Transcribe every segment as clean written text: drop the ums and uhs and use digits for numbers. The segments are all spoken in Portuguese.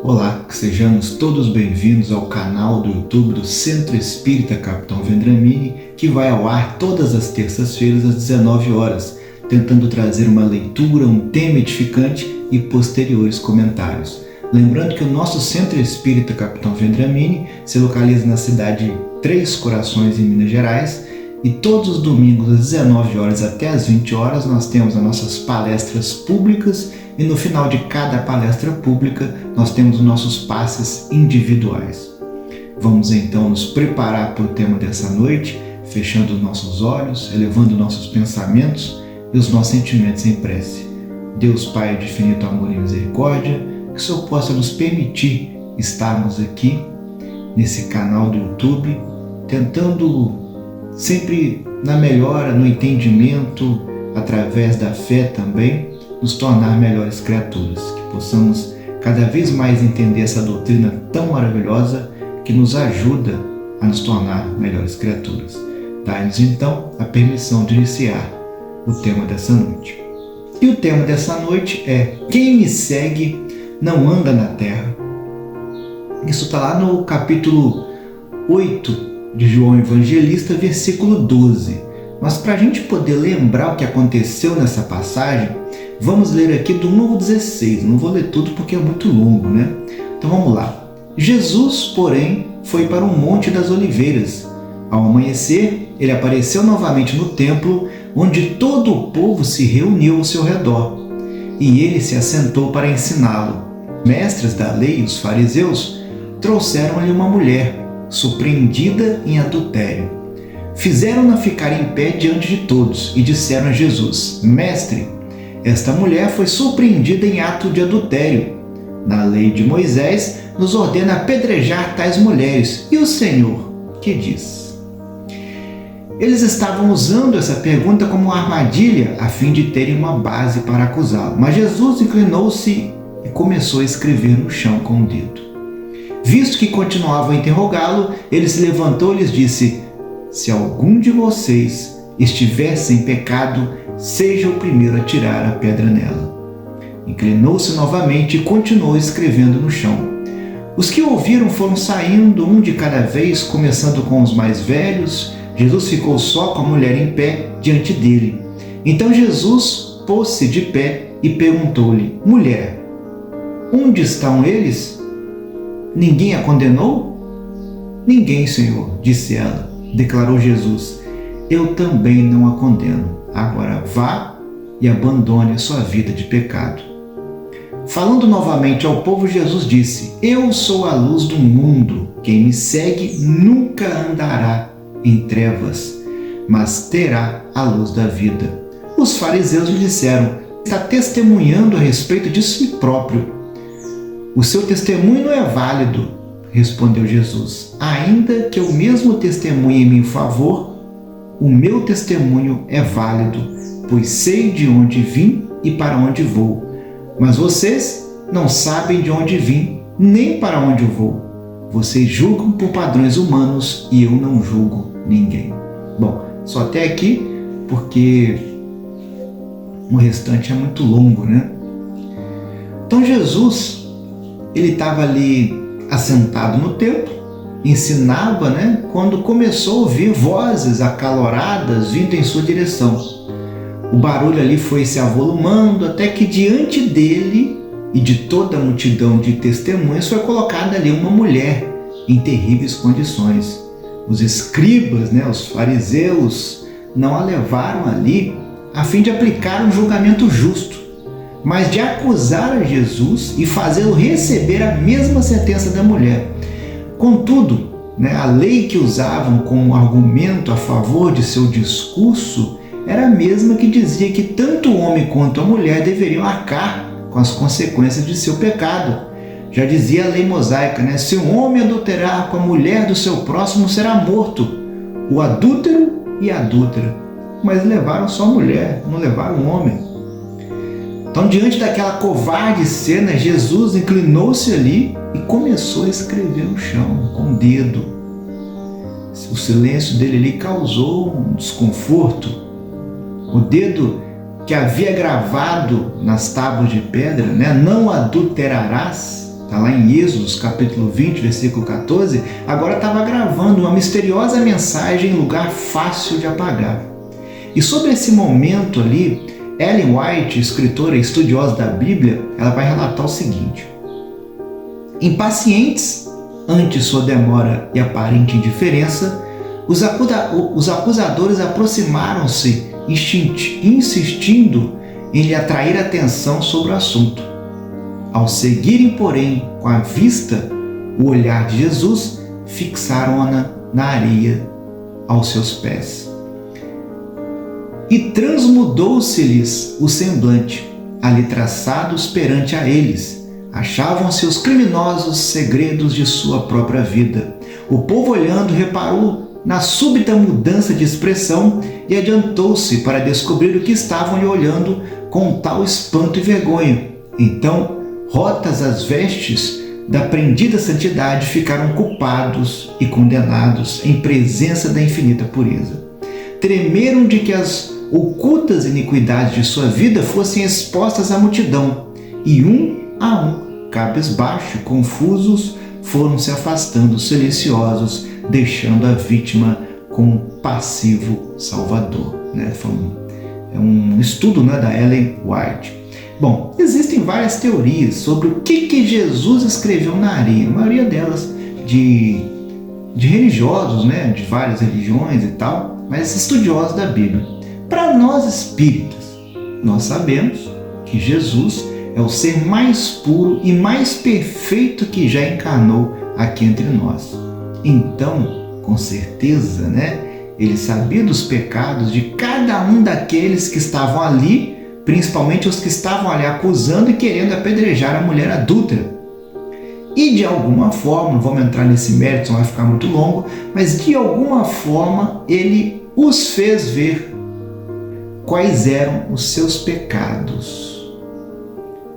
Olá, que sejamos todos bem-vindos ao canal do YouTube do Centro Espírita Capitão Vendramini, que vai ao ar todas as terças-feiras às 19 horas, tentando trazer uma leitura, um tema edificante e posteriores comentários. Lembrando que o nosso Centro Espírita Capitão Vendramini se localiza na cidade de Três Corações, em Minas Gerais, e todos os domingos às 19 horas até às 20 horas nós temos as nossas palestras públicas e no final de cada palestra pública nós temos os nossos passes individuais. Vamos então nos preparar para o tema dessa noite, fechando os nossos olhos, elevando nossos pensamentos e os nossos sentimentos em prece. Deus Pai de infinito amor e misericórdia, que o Senhor possa nos permitir estarmos aqui nesse canal do YouTube, tentando sempre na melhora, no entendimento, através da fé também, nos tornar melhores criaturas, que possamos cada vez mais entender essa doutrina tão maravilhosa que nos ajuda a nos tornar melhores criaturas. Dá-nos então a permissão de iniciar o tema dessa noite. E o tema dessa noite é: quem me segue não anda na terra. Isso está lá no capítulo 8 de João Evangelista, versículo 12. Mas para a gente poder lembrar o que aconteceu nessa passagem, vamos ler aqui do 1 ao 16. Não vou ler tudo porque é muito longo, né? Então vamos lá. Jesus, porém, foi para o Monte das Oliveiras. Ao amanhecer, ele apareceu novamente no templo, onde todo o povo se reuniu ao seu redor. E ele se assentou para ensiná-lo. Mestres da lei, os fariseus, trouxeram-lhe uma mulher surpreendida em adultério. Fizeram-na ficar em pé diante de todos e disseram a Jesus: Mestre, esta mulher foi surpreendida em ato de adultério. Na lei de Moisés nos ordena apedrejar tais mulheres. E o Senhor, que diz? Eles estavam usando essa pergunta como uma armadilha a fim de terem uma base para acusá-lo. Mas Jesus inclinou-se e começou a escrever no chão com o dedo. Visto que continuavam a interrogá-lo, ele se levantou e lhes disse: Se algum de vocês estiver sem pecado, seja o primeiro a tirar a pedra nela. Inclinou-se novamente e continuou escrevendo no chão. Os que ouviram foram saindo, um de cada vez, começando com os mais velhos. Jesus ficou só com a mulher em pé diante dele. Então Jesus pôs-se de pé e perguntou-lhe: Mulher, onde estão eles? Ninguém a condenou? Ninguém, Senhor, disse ela. Declarou Jesus: Eu também não a condeno. Agora vá e abandone a sua vida de pecado. Falando novamente ao povo, Jesus disse: Eu sou a luz do mundo. Quem me segue nunca andará em trevas, mas terá a luz da vida. Os fariseus lhe disseram: Está testemunhando a respeito de si próprio. O seu testemunho não é válido, respondeu Jesus. Ainda que eu mesmo testemunhe em meu favor, o meu testemunho é válido, pois sei de onde vim e para onde vou. Mas vocês não sabem de onde vim, nem para onde eu vou. Vocês julgam por padrões humanos e eu não julgo ninguém. Bom, só até aqui, porque o restante é muito longo, né? Então Jesus, ele estava ali assentado no templo, ensinava, né? Quando começou a ouvir vozes acaloradas vindo em sua direção. O barulho ali foi se avolumando até que diante dele e de toda a multidão de testemunhas foi colocada ali uma mulher em terríveis condições. Os escribas, né, os fariseus, não a levaram ali a fim de aplicar um julgamento justo, mas de acusar a Jesus e fazê-lo receber a mesma sentença da mulher. Contudo, né, a lei que usavam como argumento a favor de seu discurso era a mesma que dizia que tanto o homem quanto a mulher deveriam arcar com as consequências de seu pecado. Já dizia a lei mosaica, né? Se um homem adulterar com a mulher do seu próximo, será morto, o adúltero e a adúltera. Mas levaram só a mulher, não levaram o homem. Então, diante daquela covarde cena, Jesus inclinou-se ali e começou a escrever no chão, com o dedo. O silêncio dele ali causou um desconforto. O dedo que havia gravado nas tábuas de pedra, né? Não adulterarás, está lá em Êxodo, capítulo 20, versículo 14, agora estava gravando uma misteriosa mensagem em lugar fácil de apagar. E sobre esse momento ali, Ellen White, escritora e estudiosa da Bíblia, ela vai relatar o seguinte: impacientes ante sua demora e aparente indiferença, os acusadores aproximaram-se, insistindo em lhe atrair atenção sobre o assunto. Ao seguirem, porém, com a vista o olhar de Jesus, fixaram-na na areia aos seus pés. E transmudou-se-lhes o semblante, ali traçados perante a eles. Achavam-se os criminosos segredos de sua própria vida. O povo, olhando, reparou na súbita mudança de expressão e adiantou-se para descobrir o que estavam lhe olhando com tal espanto e vergonha. Então, rotas as vestes da prendida santidade, ficaram culpados e condenados em presença da infinita pureza. Tremeram de que as ocultas iniquidades de sua vida fossem expostas à multidão, e um a um, cabisbaixo, confusos, foram se afastando silenciosos, deixando a vítima com um passivo salvador. É um estudo da Ellen White. Bom, existem várias teorias sobre o que Jesus escreveu na areia, a maioria delas de religiosos, de várias religiões e tal, mas estudiosos da Bíblia. Para nós espíritas, nós sabemos que Jesus é o ser mais puro e mais perfeito que já encarnou aqui entre nós. Então, com certeza, ele sabia dos pecados de cada um daqueles que estavam ali, principalmente os que estavam ali acusando e querendo apedrejar a mulher adúltera. E de alguma forma, não vamos entrar nesse mérito, senão vai ficar muito longo, mas de alguma forma ele os fez ver quais eram os seus pecados.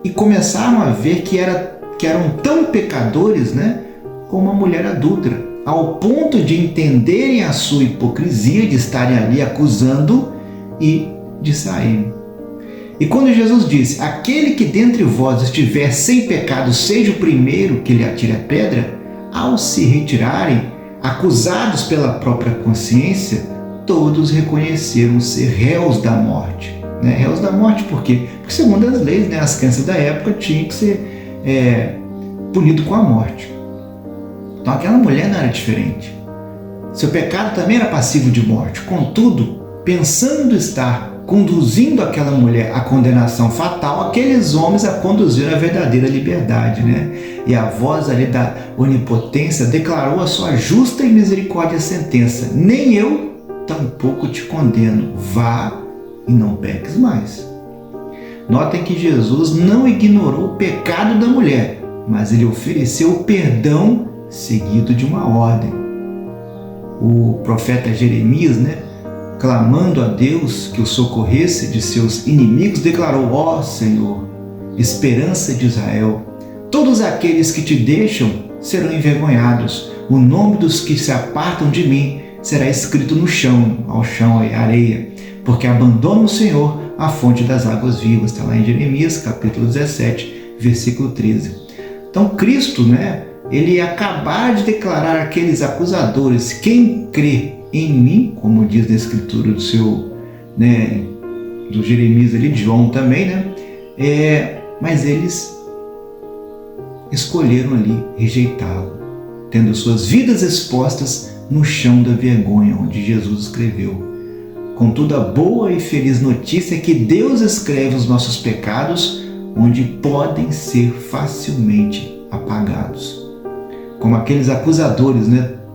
E começaram a ver que eram tão pecadores, como a mulher adúltera, ao ponto de entenderem a sua hipocrisia de estarem ali acusando e de saírem. E quando Jesus disse: aquele que dentre vós estiver sem pecado, seja o primeiro que lhe atire a pedra, ao se retirarem, acusados pela própria consciência, todos reconheceram ser réus da morte. Réus da morte por quê? Porque segundo as leis, as crenças da época, tinha que ser punido com a morte. Então aquela mulher não era diferente. Seu pecado também era passivo de morte. Contudo, pensando estar conduzindo aquela mulher à condenação fatal, aqueles homens a conduziram à verdadeira liberdade, E a voz ali da onipotência declarou a sua justa e misericórdia sentença: nem eu, tampouco te condeno, vá e não peques mais. Notem que Jesus não ignorou o pecado da mulher, mas ele ofereceu o perdão seguido de uma ordem. O profeta Jeremias, clamando a Deus que o socorresse de seus inimigos, declarou: ó Senhor, esperança de Israel, todos aqueles que te deixam serão envergonhados. O nome dos que se apartam de mim será escrito no chão, ao chão e areia, porque abandonam o Senhor, a fonte das águas vivas. Está lá em Jeremias, capítulo 17, versículo 13. Então Cristo, ele ia acabar de declarar àqueles acusadores: quem crê em mim, como diz na escritura do Jeremias ali, de João também, mas eles escolheram ali rejeitá-lo, tendo suas vidas expostas no chão da vergonha, onde Jesus escreveu: contudo, a boa e feliz notícia é que Deus escreve os nossos pecados, onde podem ser facilmente apagados. Como aqueles acusadores,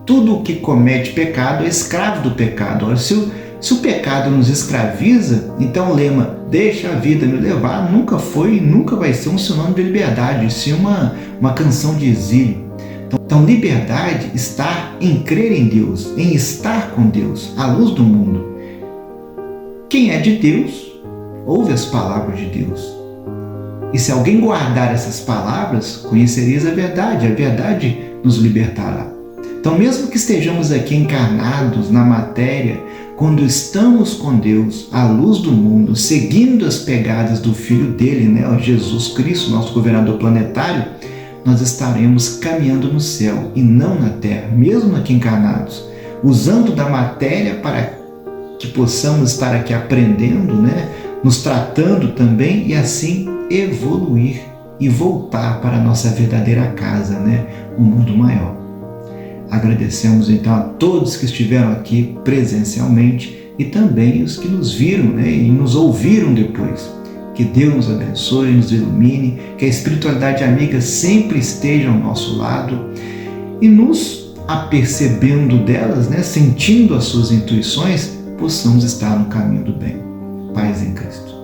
tudo o que comete pecado é escravo do pecado. Ora, se o pecado nos escraviza, então o lema "deixa a vida me levar" nunca foi e nunca vai ser um sinônimo de liberdade, sim uma canção de exílio. Então liberdade está em crer em Deus, em estar com Deus, à luz do mundo. Quem é de Deus, ouve as palavras de Deus. E se alguém guardar essas palavras, conhecereis a verdade nos libertará. Então, mesmo que estejamos aqui encarnados na matéria, quando estamos com Deus, à luz do mundo, seguindo as pegadas do Filho dele, Jesus Cristo, nosso governador planetário, nós estaremos caminhando no céu e não na terra, mesmo aqui encarnados, usando da matéria para que possamos estar aqui aprendendo, nos tratando também e assim evoluir e voltar para a nossa verdadeira casa, o mundo maior. Agradecemos então a todos que estiveram aqui presencialmente e também os que nos viram e nos ouviram depois. Que Deus nos abençoe, nos ilumine, que a espiritualidade amiga sempre esteja ao nosso lado e nos apercebendo delas, sentindo as suas intuições, possamos estar no caminho do bem. Paz em Cristo.